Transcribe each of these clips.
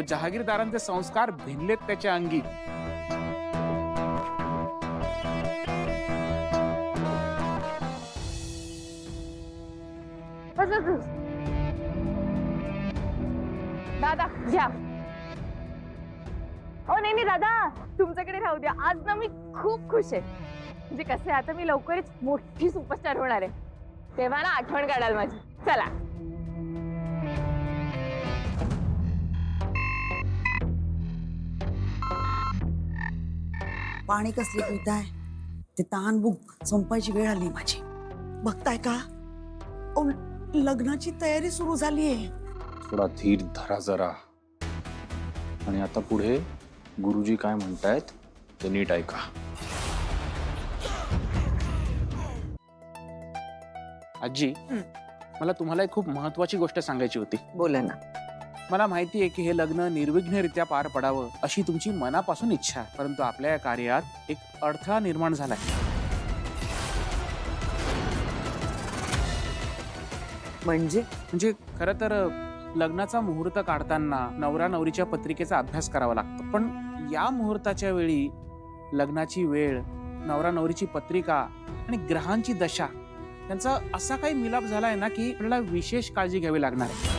अहो जहागीरदारांचे संस्कार भिनलेत त्याच्या अंगी. दादा घ्या. ओ नाही दादा, तुमच्याकडे राहू द्या. आज ना मी खूप खुश आहे. म्हणजे कसं आहे, आता मी लवकरच मोठी सुपरस्टार होणार आहे, तेव्हा ना आठवण काढाल माझी. चला. पाणी कसले पिताय? ते तहान भूक संपायची वेळ आली माझी. बघताय का? लग्नाची तयारी सुरू झालीये. थोडा धीर धरा जरा. आणि आता पुढे गुरुजी काय म्हणतायत ते नीट ऐका. आजी, मला तुम्हाला एक खूप महत्वाची गोष्ट सांगायची होती. बोला ना. मला माहिती आहे की हे लग्न निर्विघ्नरित्या पार पडावं अशी तुमची मनापासून इच्छा आहे, परंतु आपल्या या कार्यात एक अडथळा निर्माण झालाय. म्हणजे खरं तर लग्नाचा मुहूर्त काढताना नवरा नवरीच्या पत्रिकेचा अभ्यास करावा लागतो, पण या मुहूर्ताच्या वेळी लग्नाची वेळ, नवरा नवरीची पत्रिका आणि ग्रहांची दशा यांचा असा काही मिलाप झालाय ना की आपल्याला विशेष काळजी घ्यावी लागणार आहे.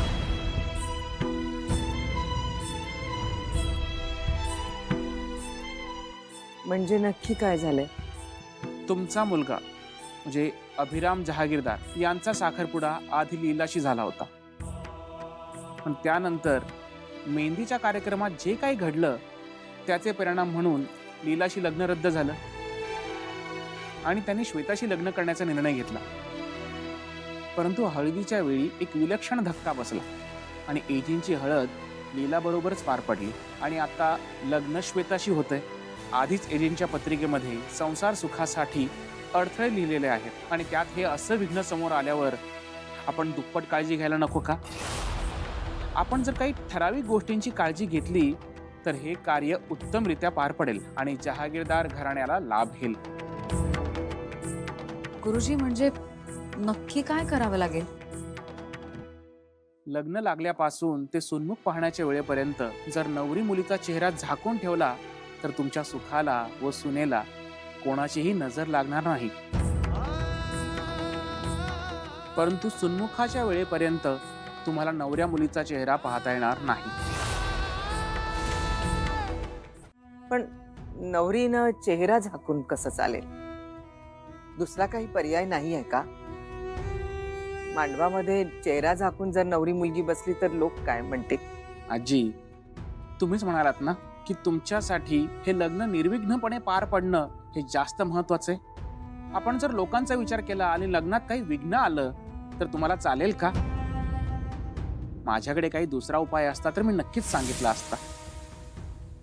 म्हणजे नक्की काय झालंय? तुमचा मुलगा म्हणजे अभिराम जहागीरदार यांचा साखरपुडा आधी लीलाशी झाला होता, पण त्यानंतर मेहंदीच्या कार्यक्रमात जे काही घडलं त्याचे परिणाम म्हणून लीलाशी लग्न रद्द झालं आणि त्यांनी श्वेताशी लग्न करण्याचा निर्णय घेतला. परंतु हळदीच्या वेळी एक विलक्षण धक्का बसला आणि एजींची हळद लीला बरोबरच पार पडली आणि आता लग्न श्वेताशी होतंय. आधीच एजींच्या पत्रिकेमध्ये संसार सुखासाठी अडथळे लिहिलेले आहेत आणि त्यात हे असं विघ्न समोर आल्यावर आपण दुप्पट काळजी घ्यायला नको का? आपण जर काही ठराविक गोष्टींची काळजी घेतली तर हे कार्य उत्तमरित्या पार पडेल आणि जहागीरदार घराण्याला लाभ घेईल. गुरुजी, म्हणजे नक्की काय करावं लागेल? लग्न लागल्यापासून ते सुन्मुख पाहण्याच्या वेळेपर्यंत जर नवरी मुलीचा चेहरा झाकून ठेवला तर तुमच्या सुखाला व सुनेला कोणाचीही नजर लागणार नाही. परंतु सुन्मुखाच्या वेळेपर्यंत तुम्हाला नवऱ्या मुलीचा चेहरा पाहता येणार नाही. पण नवरीनं चेहरा झाकून कसं चालेल? दुसरा काही पर्याय नाही आहे का? मांडवामध्ये चेहरा झाकून जर नवरी मुलगी बसली तर लोक काय म्हणते? आजी, तुम्हीच म्हणालात ना की तुमच्यासाठी हे लग्न निर्विघ्नपणे पार पडणं हे जास्त महत्वाचं आहे. आपण जर लोकांचा विचार केला आणि लग्नात काही विघ्न आलं तर तुम्हाला चालेल का? माझ्याकडे काही दुसरा उपाय असता तर मी नक्कीच सांगितला असता.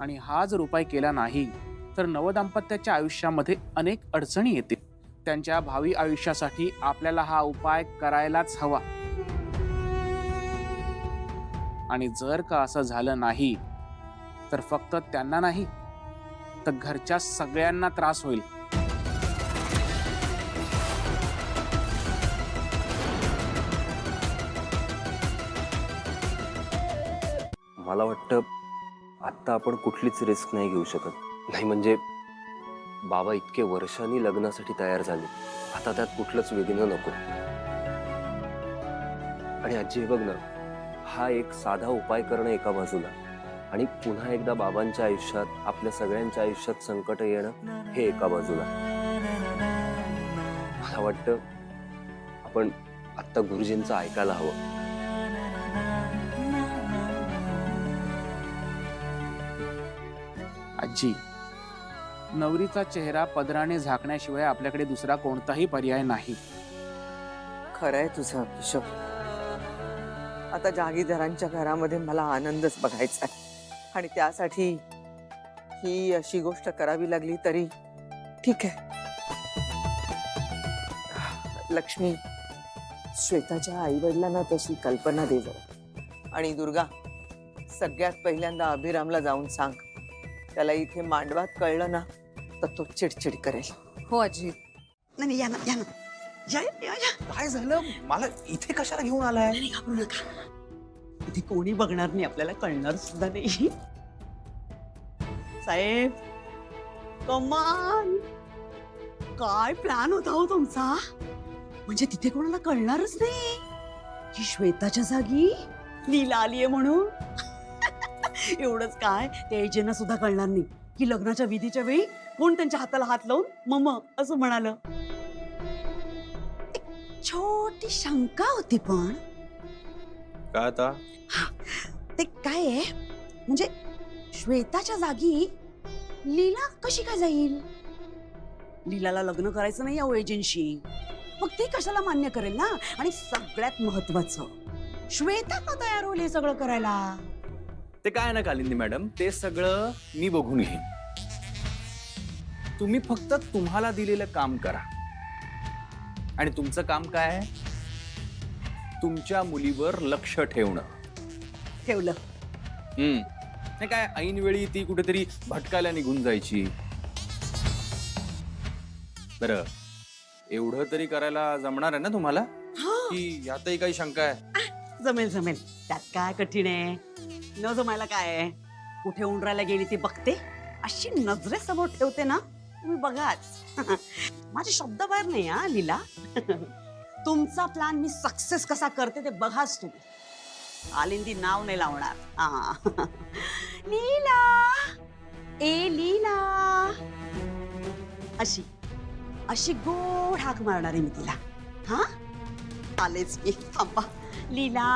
आणि हा जर उपाय केला नाही तर नवदाम्पत्याच्या आयुष्यामध्ये अनेक अडचणी येतील. त्यांच्या भावी आयुष्यासाठी आपल्याला हा उपाय करायलाच हवा. आणि जर का असं झालं नाही तर फक्त त्यांना नाही तर घरच्या सगळ्यांना त्रास होईल. मला वाटतं आत्ता आपण कुठलीच रिस्क नाही घेऊ शकत. नाही म्हणजे बाबा इतके वर्षांनी लग्नासाठी तयार झाले, आता त्यात कुठलंच विघ्न नको. आणि आजी हे बघ ना, हा एक साधा उपाय करणं एका बाजूला आणि पुन्हा एकदा बाबांच्या आयुष्यात, आपल्या सगळ्यांच्या आयुष्यात संकट येणं हे एका बाजूला. मला वाटतं आपण आत्ता गुरुजींचं ऐकायला हवं. आजी, नवरीचा चेहरा पदराने झाकण्याशिवाय आपल्याकडे दुसरा कोणताही पर्याय नाही. खरंय तुझं किशोर. आता जहागीरदारांच्या घरामध्ये मला आनंदच बघायचा आहे आणि त्यासाठी ही अशी गोष्ट करावी लागली तरी ठीक आहे. लक्ष्मी, श्वेताच्या आई वडिलांना तशी कल्पना दे जरा. आणि दुर्गा, सगळ्यात पहिल्यांदा अभिरामला जाऊन सांग. त्याला इथे मांडवात कळलं ना तर तो चिडचिड करेल. हो आजी. नाही या ना या ना. या या या. काय झालं? मला इथे कशाला घेऊन आलाय? घाबरू नका. इथे कोणी बघणार नाही, आपल्याला कळणार सुद्धा नाही. साहेब, कमाल, काय प्लॅन होता हो तुमचा? म्हणजे तिथे कोणाला कळणारच नाही की श्वेताच्या जागी लीला आलीये म्हणून. एवढंच काय, त्या एजेंना सुद्धा कळणार नाही की लग्नाच्या विधीच्या वेळी कोण त्यांच्या हाताला हात लावून मम असं म्हणालं. एक छोटी शंका होती पण. काय आता? ते काय आहे, म्हणजे श्वेताच्या जागी लीला कशी काय जाईल? लीलाला लग्न करायचं नाही या एजन्सी, मग ती कशाला मान्य करेल ना? आणि सगळ्यात महत्वाचं, श्वेता का तयार होईल हे सगळं करायला? ते काय ना कालिंदी मॅडम, ते सगळं मी बघून घेईन. तुम्ही फक्त तुम्हाला दिलेलं काम करा. आणि तुमचं काम काय आहे? तुमच्या मुलीवर लक्ष ठेवणं. ठेवलं. नाही काय, ऐन वेळी ती कुठेतरी भटकायला निघून जायची. बरं, एवढं तरी करायला जमणार आहे ना तुम्हाला? की यातही काही शंका आहे? जमेल जमेल, त्यात काय कठीण आहे? न जमायला काय आहे? कुठे उंडरायला गेली ती बघते, अशी नजरेसमोर ठेवते ना, तुम्ही बघाच. माझे शब्द बाहेर नाही हा लीला. तुमचा प्लॅन मी सक्सेस कसा करते ते बघाच तुम्ही. आलिंदी नाव नाही लावणार. लीला, ए लीला, अशी अशी गोड हाक मारणार आहे मी तिला. हा, आलेच मी. थांबा. लीला,